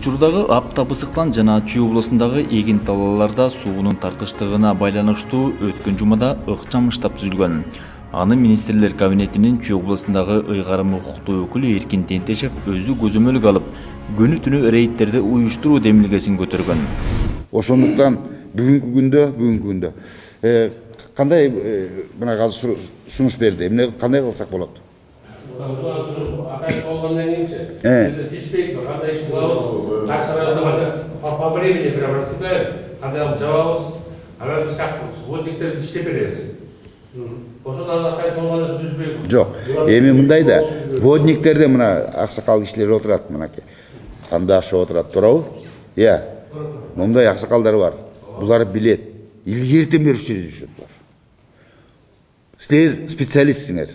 Учурдагы аптап ысыктан жана Чүй облусундагы эгин талааларда суунун тартыштыгына байланыштуу өткөн жумада ыкчам штаб түзүлгөн. Аны министрлер кабинетинин Чүй облусундагы ыйгарым укуктуу өкүлү Эркин Тентешев өзү көзөмөлгө алып, күнү түнү рейдтерди уюштуруу демилгесин көтөргөн. Ошондуктан бүгүнкү күндө кандай мына азыр сунуш берди. Эмне кандай кылсак болот? По времени прямо раскидаем, когда жабабыз, ана биз как сводниктерди иштеп беребиз. Ошондо акай болгондо жүзбөй. Жок, эми мындай да, водниктерде мына аксакал кишилер отурат, мынакей. Кандашып отурат, туурабы? Иә. Мындай аксакалдар бар. Булар билет. Илгертен бери жүрүшөт булар. Силер специалистсиңер.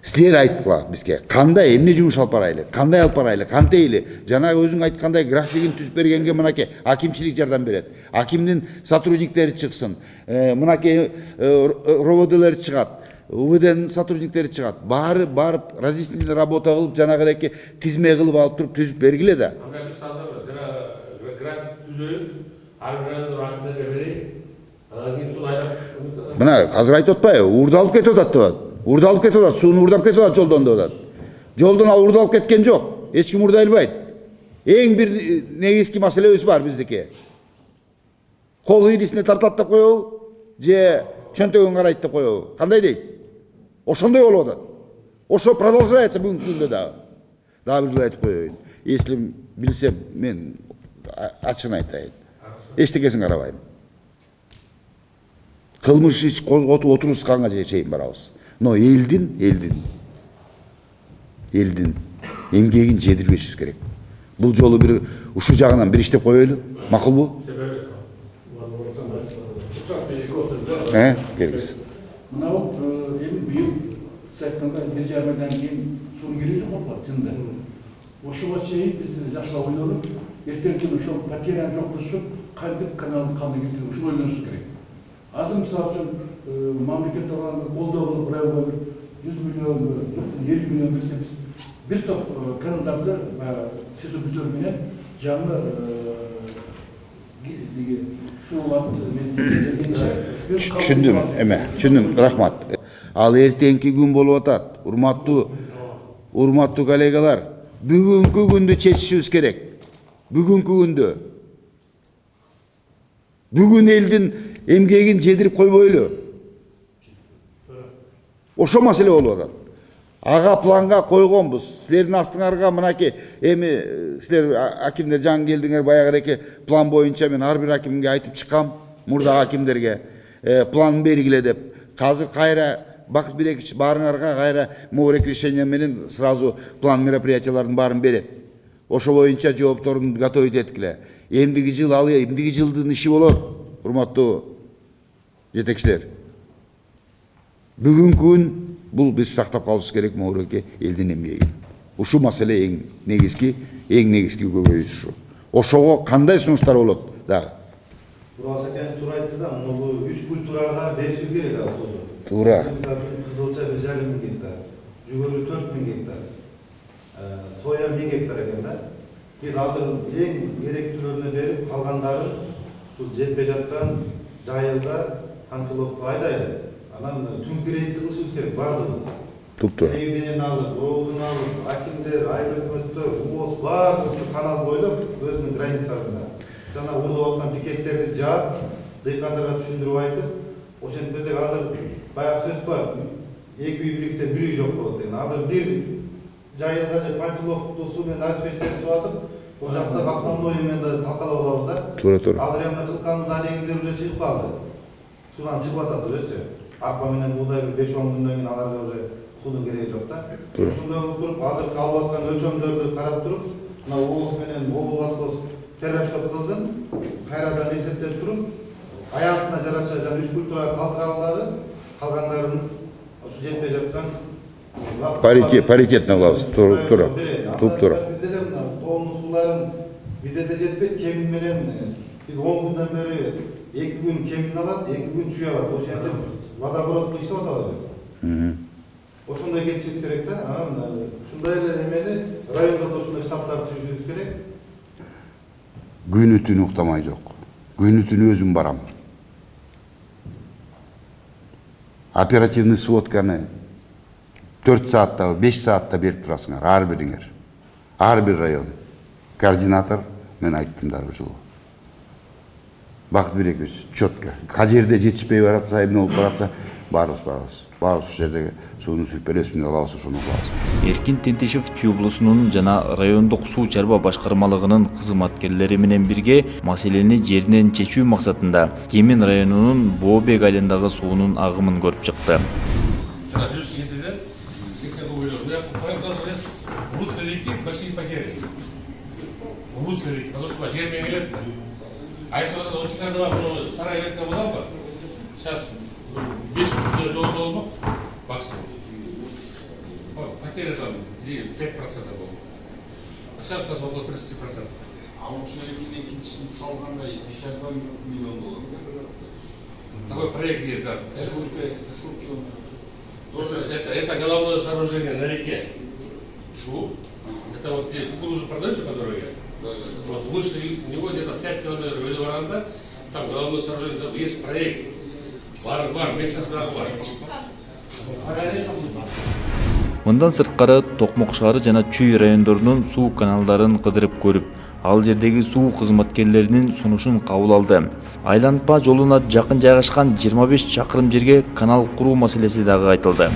Силер айткыла бизге кандай эмне жумуш алып барайлы, кандай алып барайлы, кантейли. Жана өзүң айткандай графигин түзүп бергенге мынакей акимчилик жардам берет. Акимдин сотрудниктери чыксын. Мынакей РОВДлер чыгат. УВДнын сотрудниктери чыгат. Барып разъяснительный работа кылып, жанагыдеки тизме кылып алып туруп түзүп бергиле да. Ага биз азыр график түзөйүп, ар бир акимдерге берейик. Анан кийин суну айдап. Мына азыр айтып атпайбы? Урду алып кетип атат деп. Урду алып кетип атат, сууну урдап кетип атат жолдон деп атат. Жолдон ал урду алып кеткен жок. Эч ким урдай албайт. Эң бир негизги маселебиз бар биздики. Кол ийрисине тартат деп коебу, же чөнтөгүн карайт деп коебу. Кандай дейт? Ошондой болуп атат. Ошо продолжается бүгүнкү күндө дагы. Дагы бир айтып коеюн. Если билсем, мен ачыгын айтайын. Эчтекесин карабайм. Кылмыш иш козготуп отурусканга чейин барабыз. Но элдин эмгегин жедирбешибиз керек. Бул жолу бир ушу жагынан бир иштеп коелу. Макулбу? Келгиз. Мына эми быйыл сайтында 1,5 айдан кийин суунун кереги жок болуп чында. Ошого чейин биз жакшылап ойлонуп, эртең ошол потеряны жоктош үчүн кантип каналды кандай кетирип, ушуну ойлонуш керек. Азыр мисалы үчүн мамлекет тарабынан колдоо кылып районго 100 миллион, 50 миллион берсе биз бир топ каналдарды сезу бүтөр менен жаңы Түшүндүм, түшүндүм, рахмат. Ал эртеңки күн болуп атат. Урматтуу коллегалар, бүгүнкү күндү чечишибиз керек. Бүгүнкү күндү. Бүгүн элдин эмгегин жедирип койбойлу. Ошо маселе болуп атат. Ага планга койгонбуз. Силердин астыңарга мынакей эми силер акимдер жаңы келдиңер, баягыдеки план боюнча мен ар бир акимге айтып чыккам, мурда акимдерге план бергиле деп. Азыр кайра Бакыт Бирекович баарыңарга кайра моорек решение менен сразу план мероприятиялардын баарын берет. Ошо боюнча жоопторун готовить эткиле. Эмдиги жыл ал эмдиги жылдын иши болот, урматтуу жетекчилер. Бүгүнкү күн бул биз сактап калышыбыз керек моореке элдин эмгегин. Ушу маселе эң негизги көбөйүш ушу. Ошого кандай сунуштар болот дагы? Бурасы экен туура айтты да, муну 3 культурага бериши керек асылы. Туура. Кызылча 1,5 гектар, жүгөрү 4,000 гектар, соя 1000 гектар экен да. Биз азыр эң керектүүлөрүнө берип, калгандарын ушул жетпей жаткан жайылга конфиловка айдайлы. Анан түнкү рейд кылышыбыз керек бардыгы. Туптура. Элдинен алып, ровдун алып, акимдер, айыл өкмөттөр, УОЗ баары ушу канал бойлоп өзүнүн границаларында. Жана урдуп аткан пикеттерди жаап, дыйкандарга түшүндүрүп айтып, ошентип берсек азыр баягы сөз бар. 2 үй бириксе 1 үй жок болот деген. Азыр бир жайылга же панфиловду суу менен аспештер суу атып, бул жакта основной менен да талкалап алабыз да. Туура. Азыр эми кылкан данегиндер уже чыгып калды. Суудан чыгып атат ужечи. Арпа менен будай 5-10 күндөн кийин аларга уже суунун кереги жок да. Ошондой кылып туруп, азыр алып аткан өлчөмдөрдү карап туруп, мына ООС менен облаткос террашот кылсын, кайрадан эсептеп туруп, аягына жараша жана 3 культурага калтыргандары, калгандарын ушу жетпей жаткан паритетне кылабыз. Туура. Туптура. Бизде мына тоонун сууларын бизде жетпейт, кемин менен биз 10 күндөн бери 2 күн кемин алат, 2 күн чүй алат. Ошентип водоборот иштеп атабыз. Ошондой кетишибиз керек да. Ушундай эле эмени райондо да ушундай штабтарды түзүшүбүз керек. Күнү түнү уктамай жок. Күнү түнү өзүм барам. Оперативный сводканы 4 саатта, 5 саатта берип турасыңар, ар бириңер. Ар бир район. Координатор, мен айттым да бир жолу. Бакыт Берекович, четко. Кай жерде жетишпей баратса, эмне болуп баратса, барабыз. Барабыз ушул жердеги сууну сүрүп беребиз, эмне кылабыз, ошону кылабыз. Эркин Тентишев Чүй облусунун жана райондук суу чарба башкармалыгынын кызматкерлери менен бирге маселени жеринен чечүү максатында Кемин районунун Бообек айылындагы суунун агымын көрүп чыкты. Жана 107-ден 80 кубойлор. Русло реки большие потери. Русло реки, потому что жер менелет. А если вот очень старая ветка была бы, сейчас 5 кубойлор жол болмок максимум. Потеря там 5% было. А сейчас у нас около 30%. А Русло рекинин экинчисин салганда 52 миллион доллар. Такой проект есть, да. Сколько Это головное сооружение на реке. Это вот где кукурузу продается по дороге. Вот выше него где-то 5 километров Веливаранда, там головное сооружение, есть проект. Бар, месяц назад бар. Мындан сырткары Токмок шаары жана Чүй райондорунун суу каналдарын кыдырып көрүп, ал жердеги суу кызматкерлеринин сунушун кабыл алды. Айланпа жолуна жакын жайгашкан 25 чакырым жерге канал куруу маселеси дагы айтылды.